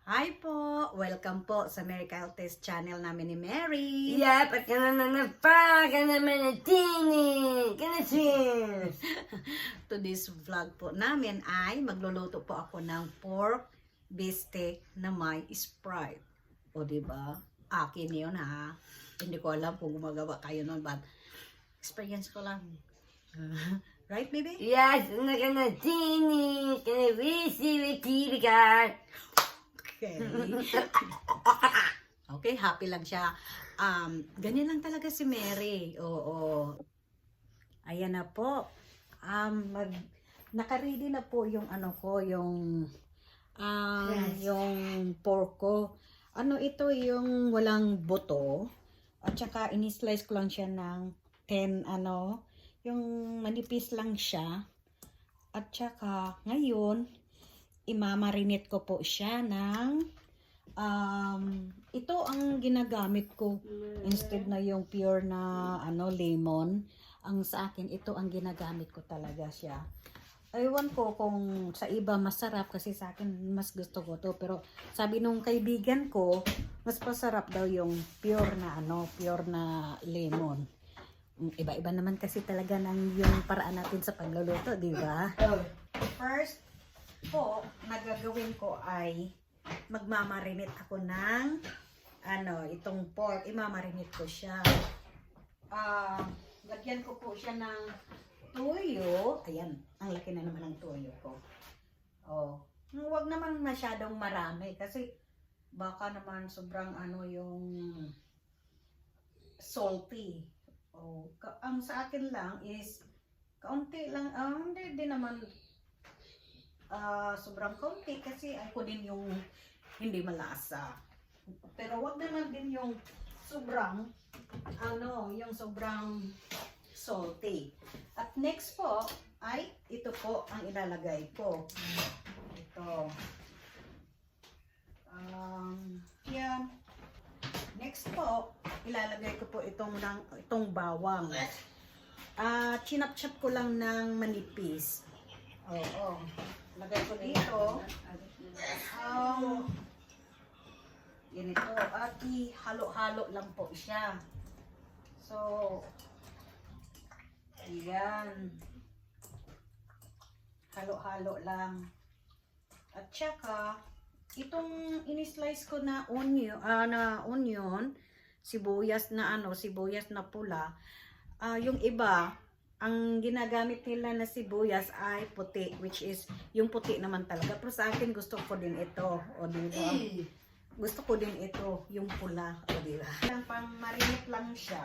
Hi po! Welcome po sa Miracle Test channel namin ni Mary. Yeah, pa ka naman na pa, ka naman na tini, ka na sis. Today's vlog po namin ay magluluto po ako ng pork beefsteak na may Sprite. O diba? Akin yun ha. Hindi ko alam kung gumagawa kayo nun, but experience ko lang. Right, baby? Yes, na ka na tini, ka na wisi, wikiri ka. Okay. Okay, happy lang siya. Ganyan lang talaga si Mary. Oo. Ayan na po. Naka-ready na po yung ano ko, yung yung pork ko. Ano ito, yung walang buto. At saka ini-slice ko lang siya ng 10 yung manipis lang siya. At saka ngayon imamarinate ko po siya ng ito ang ginagamit ko instead na yung pure na lemon. Ang sa akin ito ang ginagamit ko talaga siya. Ewan ko kung sa iba masarap kasi sa akin mas gusto ko to, pero sabi nung kaibigan ko mas masarap daw yung pure na lemon. Iba-iba naman kasi talaga ng yung paraan natin sa pagluluto, di ba? First po, nagagawin ko ay magmamarinate ako ng itong pork. Imamarinate ko siya. Lagyan ko po siya ng tuyo. Ayan, ang laki na naman ng tuyo ko. Huwag naman masyadong marami kasi baka naman sobrang yung salty. Ang sa akin lang is kaunti lang, hindi din naman sobrang konti kasi ako din yung hindi malasa. Pero wag naman din yung sobrang yung sobrang salty. At next po ay ito po ang ilalagay ko. Ito. Yan. Next po, ilalagay ko po itong bawang. Chinap-chop ko lang ng manipis. Oo. Lagay ko dito. Yan ito. At ihalo-halo lang po siya. So, ayan. Halo-halo lang. At saka, itong in-slice ko na onion, sibuyas na pula. Yung iba, ang ginagamit nila na sibuyas ay puti, which is yung puti naman talaga. Pero sa akin gusto ko din ito, o diba? Gusto ko din ito, yung pula, o diba? Pang marinate lang siya.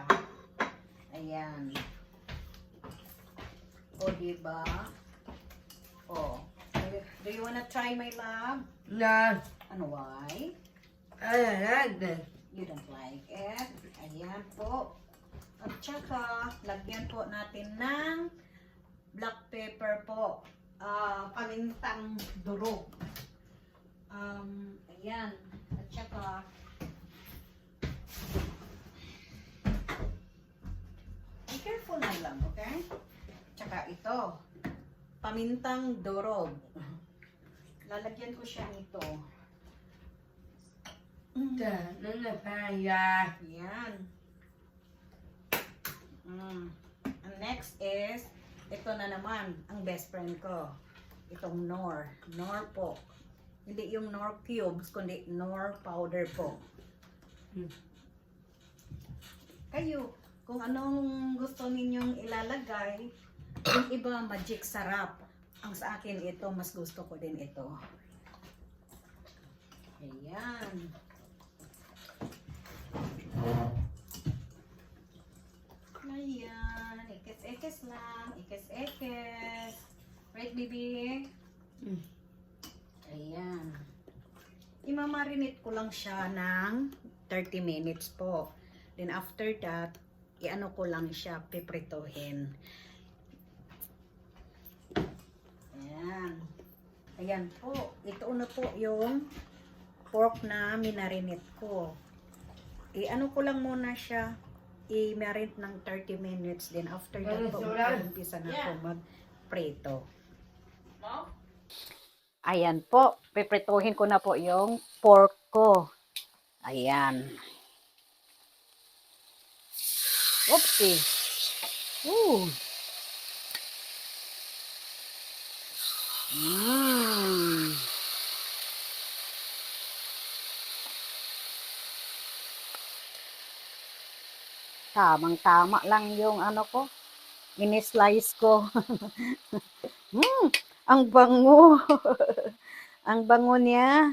Ayan. O diba? Do you wanna try, my love? Na, Ano, why? ayan, You don't like it? Ayan po. At saka, lagyan po natin ng black pepper po. Pamintang durog. Ayan. At saka, be careful na lang, okay? At saka ito, pamintang durog. Lalagyan ko siya nito. na pa, ya. Ayan. And next is, ito na naman, ang best friend ko. Itong Knorr. Knorr po. Hindi yung Knorr cubes, kundi Knorr powder po. Kayo, kung anong gusto ninyong ilalagay, yung iba magic sarap. Ang sa akin ito, mas gusto ko din ito. Ayan. Ayan, ikis-ikis lang, ikis-ikis. Right, baby? Ayan. Imamarinate ko lang siya ng 30 minutes po. Then after that, iano ko lang siya, piprituhin. Ayan. Ayan po. Ito na po yung pork na minarinate ko. Iano ko lang muna siya, i-marinate ng 30 minutes. Then after that po, umpisa na ako mag-preto. Ayan po, piprituhin ko na po yung pork ko. Ayan. Oopsie. Ooh. Mmm. Tamang-tama lang yung ano ko, ini-slice ko. Ang bango. Ang bango niya.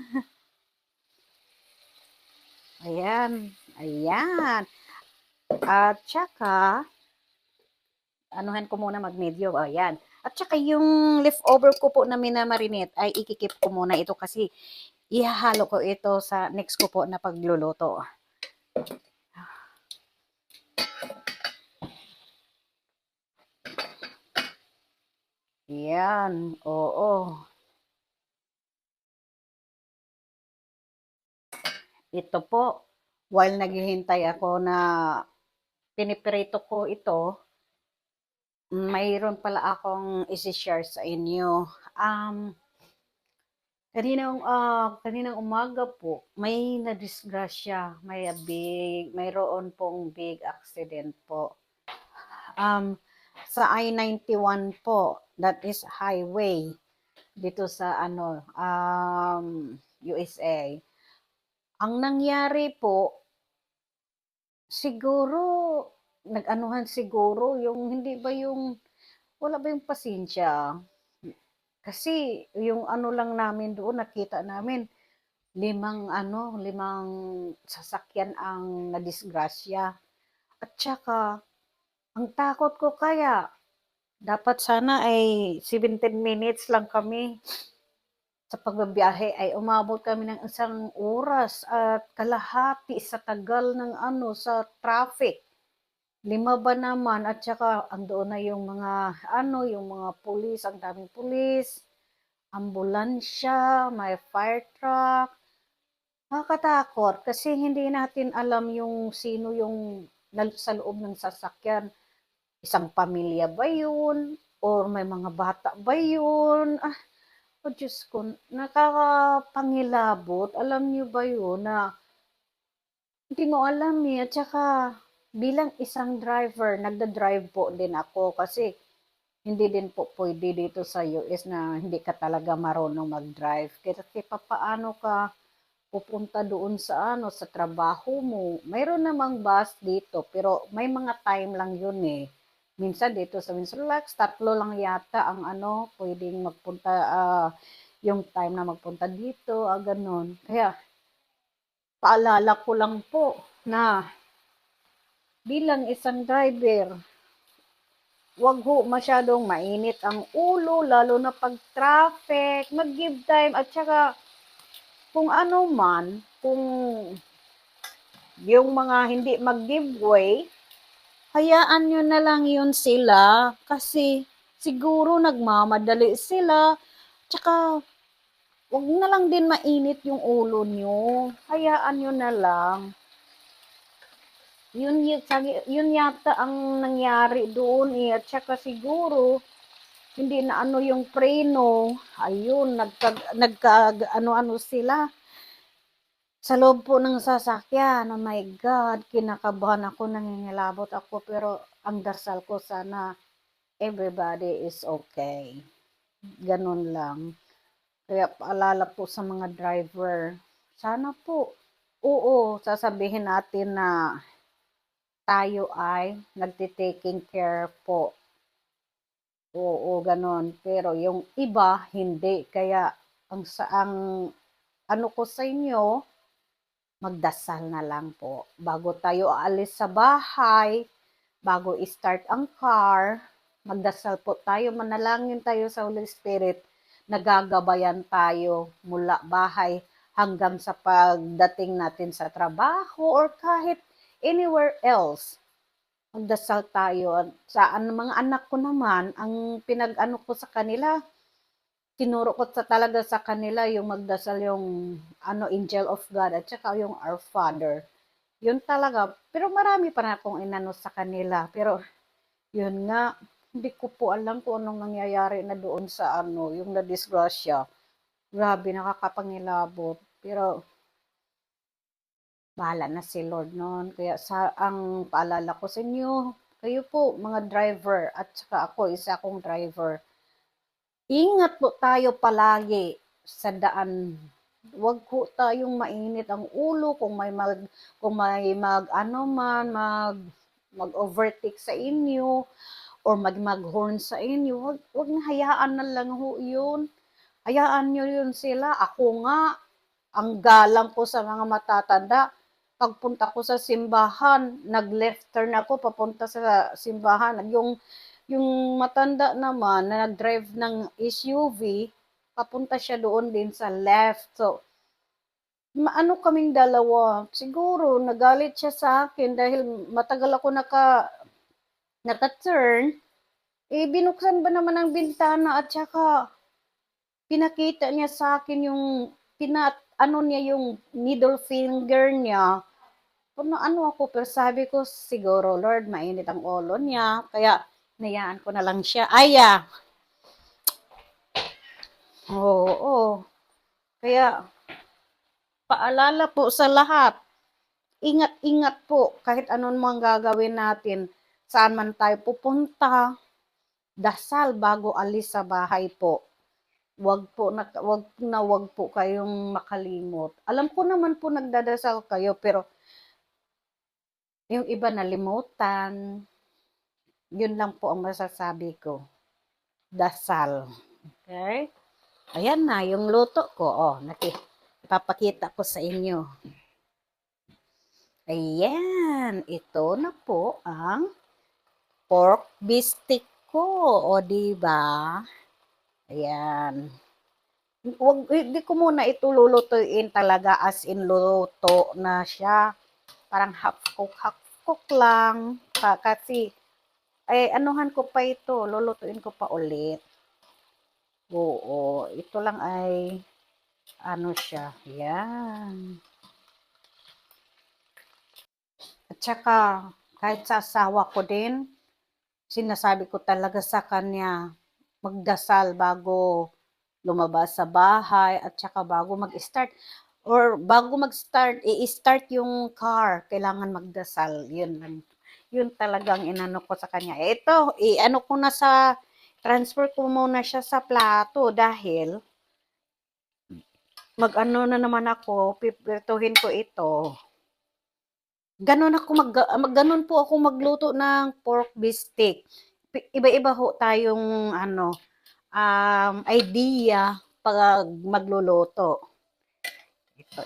Ayan. Ayan. At saka, anuhan ko muna mag-medium. Ayan. At saka yung leftover ko po na minamarinate ay ikikip ko muna ito kasi ihahalo ko ito sa next ko po na pagluluto. Yan, oo. Ito po, while naghihintay ako na piniprito ko ito, mayroon pala akong isi-share sa inyo. Kaninang umaga po, may nadisgrasya, mayroon pong big accident po. Sa I-91 po, that is highway dito sa USA. Ang nangyari po, siguro nag-anuhan siguro yung hindi ba yung wala ba yung pasensya? Kasi yung ano lang namin doon nakita namin limang sasakyan ang nadisgrasya. At saka ang takot ko kaya dapat sana ay 17 minutes lang kami sa pagbabiyahe ay umabot kami ng 1 oras at kalahati sa tagal ng sa traffic. 5 ba naman at saka andoon na yung yung mga pulis, ang daming pulis, ambulansya, may fire truck. Nakakatakot kasi hindi natin alam yung sino yung sa loob ng sasakyan. Isang pamilya ba yun? Or may mga bata ba yun? Oh Diyos ko, nakakapangilabot. Alam niyo ba yun na hindi mo alam At saka bilang isang driver, nagda-drive po din ako kasi hindi din po pwede dito sa US na hindi ka talaga marunong mag-drive. Kasi paano ka pupunta doon sa sa trabaho mo. Mayroon namang bus dito, pero may mga time lang yun eh. Minsan dito sa Windsor-Relax, 3 lang yata ang pwedeng magpunta, yung time na magpunta dito, ganun. Kaya, paalala ko lang po na bilang isang driver, wag ho masyadong mainit ang ulo, lalo na pag traffic, mag-give time, at saka kung ano man, kung yung mga hindi mag-giveaway, hayaan nyo na lang yun sila kasi siguro nagmamadali sila. Tsaka, wag na lang din mainit yung ulo nyo. Hayaan nyo na lang. Yun yata ang nangyari doon eh. At saka siguro, hindi na yung preno. Ayun, ano sila sa loob po ng sasakyan. Oh my God, kinakabahan ako, nangingilabot ako, pero ang dasal ko sana everybody is okay. Ganun lang. Kaya paalala po sa mga driver, sana po, oo, sasabihin natin na tayo ay nagtitaking care po. Oo, ganun. Pero yung iba, hindi. Kaya ang ano ko sa inyo, magdasal na lang po. Bago tayo aalis sa bahay, bago i-start ang car, magdasal po tayo, manalangin tayo sa Holy Spirit, nagagabayan tayo mula bahay hanggang sa pagdating natin sa trabaho or kahit anywhere else. Magdasal tayo. Sa mga anak ko naman, ang pinag-ano ko sa kanila, tinuro ko talaga sa kanila yung magdasal yung Angel of God at saka yung Our Father. Yun talaga. Pero marami pa na akong inano sa kanila. Pero yun nga, hindi ko po alam kung anong nangyayari na doon sa yung nadisgrasya. Grabe, nakakapangilabot. Pero, bahala na si Lord noon. Kaya ang paalala ko sa inyo, kayo po, mga driver, at saka ako, isa akong driver. Ingat po tayo palagi sa daan. Huwag po tayong mainit ang ulo kung may mag-overtake sa inyo or mag-horn sa inyo. Huwag na hayaan na lang ho 'yun. Hayaan niyo 'yun sila. Ako nga, ang galang ko sa mga matatanda. Pagpunta ko sa simbahan, nag-left turn ako papunta sa simbahan. Yung matanda naman na nag-drive ng SUV, papunta siya doon din sa left. So, maano kaming dalawa. Siguro, nagalit siya sa akin dahil matagal ako naka-turn. Eh, binuksan ba naman ang bintana at saka pinakita niya sa akin ano niya yung middle finger niya. Ano ako, pero sabi ko, siguro, Lord, mainit ang ulo niya. Kaya, nayaan ko na lang siya. Oo. Kaya, paalala po sa lahat. Ingat-ingat po kahit anong mga gagawin natin. Saan man tayo pupunta, dasal bago alis sa bahay po. Wag po kayong makalimot. Alam ko naman po nagdadasal kayo, pero yung iba nalimutan. Yun lang po ang masasabi ko. Dasal. Okay? Ayan na, yung luto ko. Ipapakita ko sa inyo. Ayan, ito na po ang pork bistek ko. O, diba? Ayan. Hindi ko muna ito lulutuin talaga as in luto na siya. Parang half cook lang. Kasi, anuhan ko pa ito. Lulutuin ko pa ulit. Oo, ito lang ay, ano siya. Ayan. At saka, kahit sa asawa ko din, sinasabi ko talaga sa kanya, magdasal bago lumabas sa bahay at saka bago mag-start. Or bago mag-start, i-start yung car, kailangan magdasal. Yun lang. Yun talagang inano ko sa kanya. Ito, transfer ko muna siya sa plato dahil mag-ano na naman ako, pipirtuhin ko ito. Ganon po ako magluto ng pork bistek. Iba-iba ho tayong idea pag magluluto.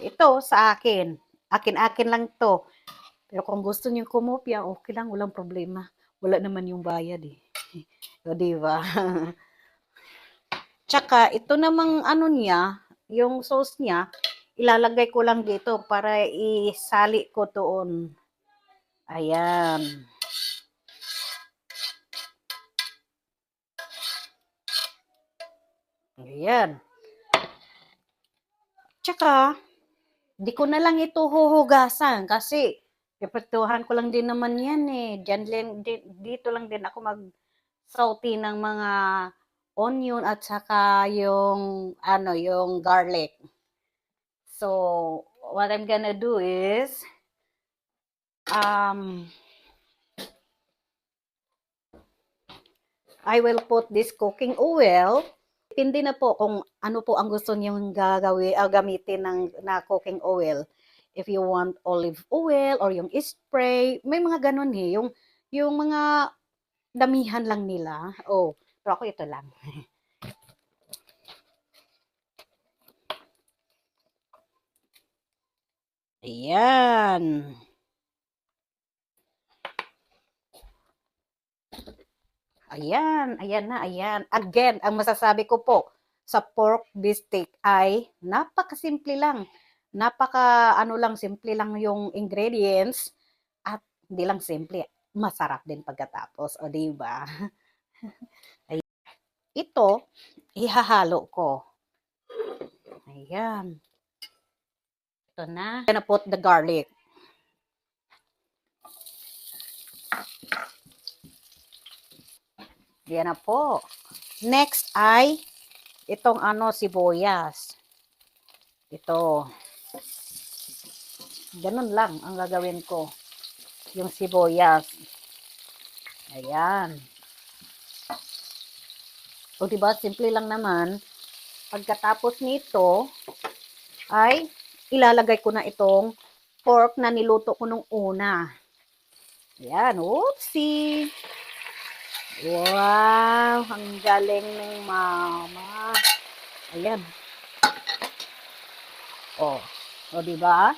Ito sa akin. Akin lang to. Pero kung gusto niyo kumopya, okay lang, walang problema. Wala naman yung bayad eh. O, diba? Tsaka, ito namang niya, yung sauce niya, ilalagay ko lang dito para isali ko doon. Ayan. Ayan. Tsaka, di ko na lang ito huhugasan kasi piprituhan ko lang din naman yan eh. Dito lang din ako mag-sauté ng mga onion at saka yung garlic. So, what I'm gonna do is, I will put this cooking oil. Depende na po kung ano po ang gusto niyong gamitin na cooking oil. If you want olive oil or yung spray, may mga ganun eh. Yung mga damihan lang nila. Pero ako ito lang. Ayan. Ayan na, ayan. Again, ang masasabi ko po sa pork bistek ay napakasimple lang. Simple lang yung ingredients at hindi lang simple, masarap din pagkatapos. O, diba? Ito, ihahalo ko. Ayan. Ito na. I'm gonna put the garlic. Yan na po. Next ay itong sibuyas. Ito. Ganun lang ang gagawin ko. Yung sibuyas. Ayan. O diba, simple lang naman. Pagkatapos nito, ay ilalagay ko na itong pork na niluto ko nung una. Ayan, oopsie. Wow, ang galing ng mama. Ayan. O diba?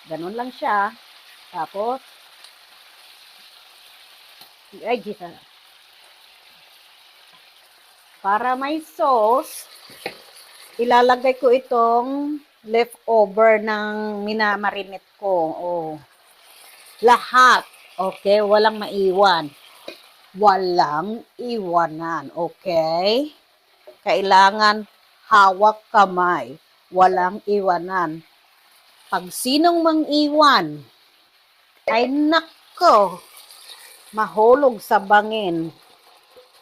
Ganun lang siya. Tapos, ay, Jesus. Para may sauce, ilalagay ko itong leftover ng minamarinate ko. Oh. Lahat. Okay? Walang maiwan. Walang iwanan. Okay? Kailangan hawak kamay. Walang iwanan. Pag sinong mang-iwan, ay nako, mahulog sa bangin.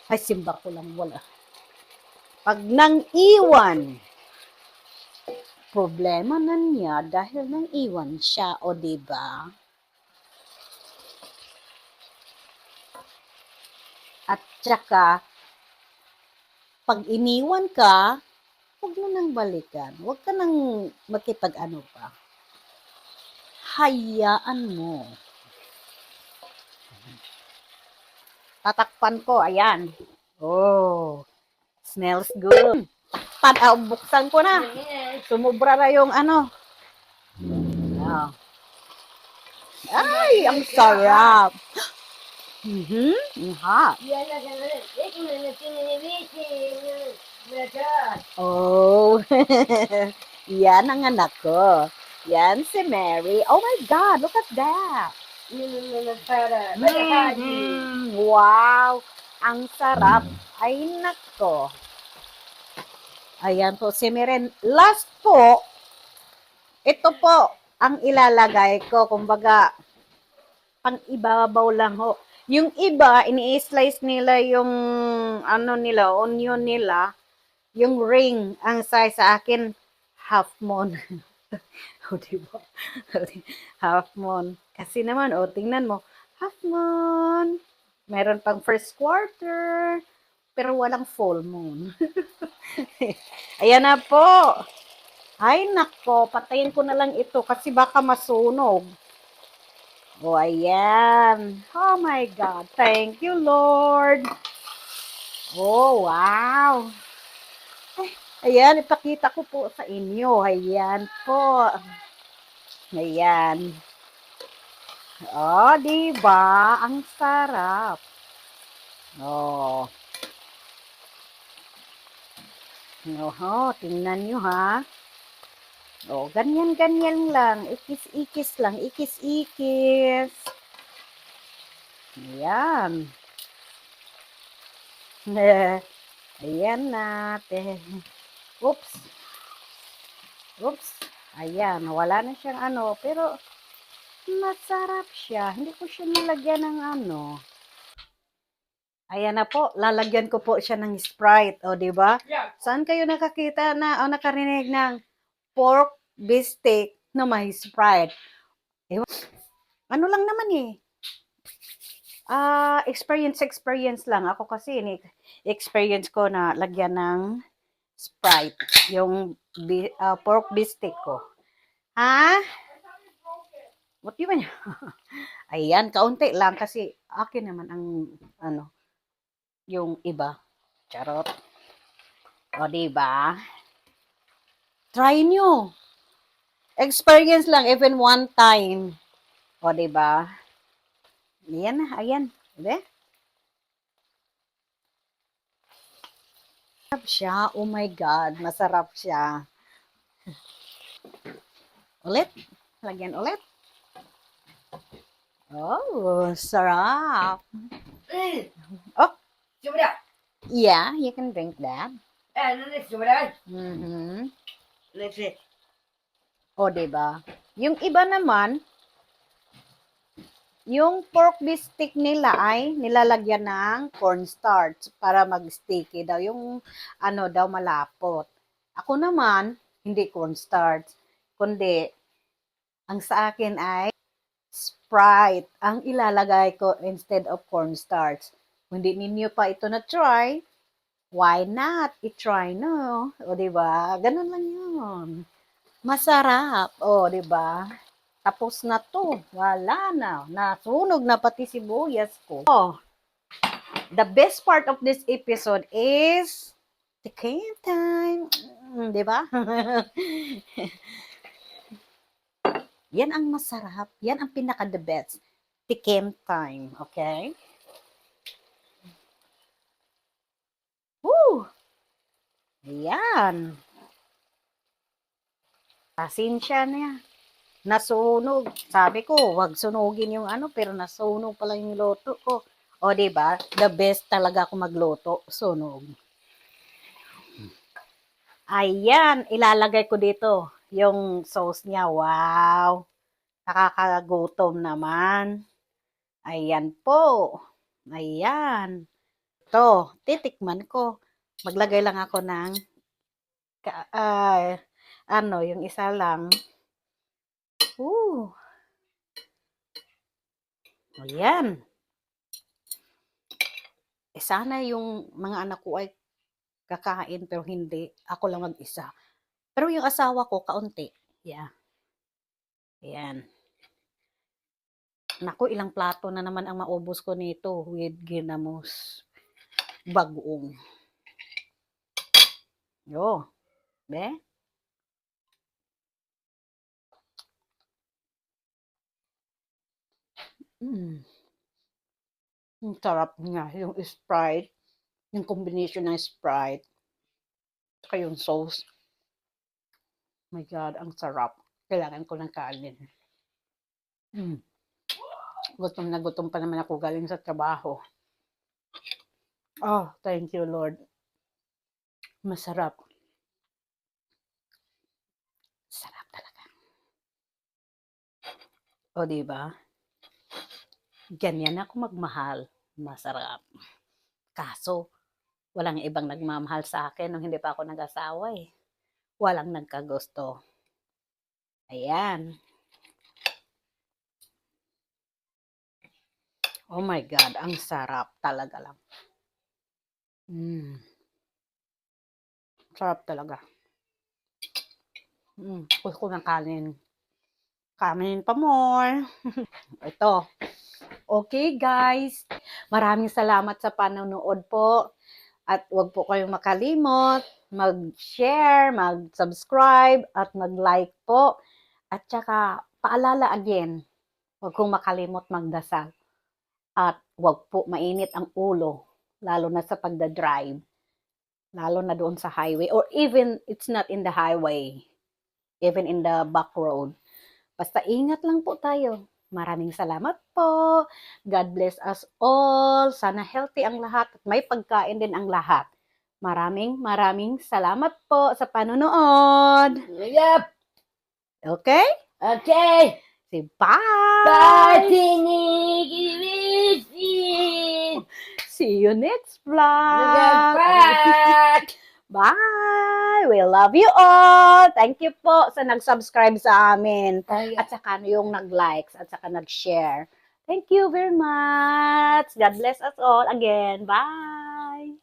Ay, simba ko lang wala. Pag nang iwan, problema na niya dahil nang iwan siya, o diba? At saka, pag iniwan ka, huwag mo nang balikan. Huwag ka nang makipag-ano pa. Hayaan mo. Tatakpan ko, ayan. Oh, smells good. Buksan ko na. Sumubra na yung ano. Oh. Ay, ang sarap. Hot. Oh, yan ang anak ko. Yan si Mary. Oh my God, look at that. Wow, ang sarap. Ay, nako. Ayan po si Mary. Last po, ito po ang ilalagay ko. Kumbaga, pang ibabaw lang ho. Yung iba, ini-slice nila yung ano nila, onion nila, yung ring ang size. Sa akin, half moon. O, diba? Half moon. Kasi naman, tingnan mo, half moon. Meron pang first quarter, pero walang full moon. Ayan na po. Ay, nako, patayin ko na lang ito kasi baka masunog. Oh, ayan. Oh my God. Thank you, Lord. Oh, wow. Ayan, ipakita ko po sa inyo. Ayan po. Ayan. Oh, diba? Ang sarap. Oh. Oh, tingnan nyo ha. Oh, ganyan-ganyan lang. Ikis-ikis lang. Ikis-ikis. Ayan. Ayan natin. Oops. Oops. Ayan, wala na siyang ano. Pero, masarap siya. Hindi ko siya nilagyan ng ano. Ayan na po. Lalagyan ko po siya ng Sprite. O, diba? Saan kayo nakakita na o nakarinig ng pork beefsteak na may Sprite? Ewan. Ano lang naman eh. Experience lang. Ako kasi, experience ko na lagyan ng Sprite. Yung pork beefsteak ko. Ha? What you mean? Ayan, kaunti lang kasi akin naman ang ano, yung iba. Charot. O, diba? Try nyo. Experience lang, even one time. O, diba? Ayan na, ayan. Diba? Masarap siya. Oh my God, masarap siya. Ulit. Lagyan ulit. Oh, sarap. Oh, yeah, you can drink that. Mm-hmm. O, diba? Yung iba naman, yung pork beefsteak nila ay nilalagyan ng cornstarch para mag-sticky daw. Yung ano daw malapot. Ako naman, hindi cornstarch, kundi ang sa akin ay Sprite ang ilalagay ko instead of cornstarch. Kung hindi ninyo pa ito na-try, why not? I-try no? O, di ba? Ganun lang yun. Masarap. O, di ba? Tapos na to. Wala na. Nasunog na pati sibuyas ko. Oh, the best part of this episode is the cake time. Di ba? Yan ang masarap. Yan ang pinaka-the best. Tikim time. Okay? Woo! Ayan. Pasensya niya. Nasunog. Sabi ko, wag sunugin yung ano, pero nasunog pala yung luto ko. O, diba? The best talaga ako magluto. Sunog. Ayan. Ilalagay ko dito yung sauce niya. Wow! Nakakagutom naman. Ayan po. Ayan. Ito, titikman ko. Maglagay lang ako ng yung isa lang. Ayan. Sana yung mga anak ko ay kakain pero hindi. Ako lang mag-isa. Pero yung asawa ko, kaunti. Yeah. Ayan. Naku, ilang plato na naman ang maubos ko nito with ginamos. Bagoong. Yo. Be? Ang sarap nga. Yung Sprite. Yung combination ng Sprite. Saka yung sauce. My God, ang sarap. Kailangan ko ng kanin. Gutom na gutom pa naman ako galing sa trabaho. Oh, thank you, Lord. Masarap. Sarap talaga. O, diba? Ganyan ako magmahal. Masarap. Kaso, walang ibang nagmamahal sa akin nung hindi pa ako nag-asawa eh. Walang nagkagusto. Ayan. Oh my God, ang sarap talaga lang. Sarap talaga. Gusto ko ng kanin. Kanin pa more. Ito. Okay guys, maraming salamat sa panonood po. At huwag po kayong makalimot, mag-share, mag-subscribe, at mag-like po. At saka, paalala again, huwag kong makalimot magdasal. At huwag po mainit ang ulo, lalo na sa pagdadrive, lalo na doon sa highway, or even it's not in the highway, even in the back road. Basta ingat lang po tayo. Maraming salamat po. God bless us all. Sana healthy ang lahat at may pagkain din ang lahat. Maraming salamat po sa panonood. Yep. Okay? Okay. Say bye! Bye, See you next vlog. Bye. Bye! We love you all! Thank you po sa nag-subscribe sa amin. At saka yung nag-likes at saka nag-share. Thank you very much. God bless us all again. Bye!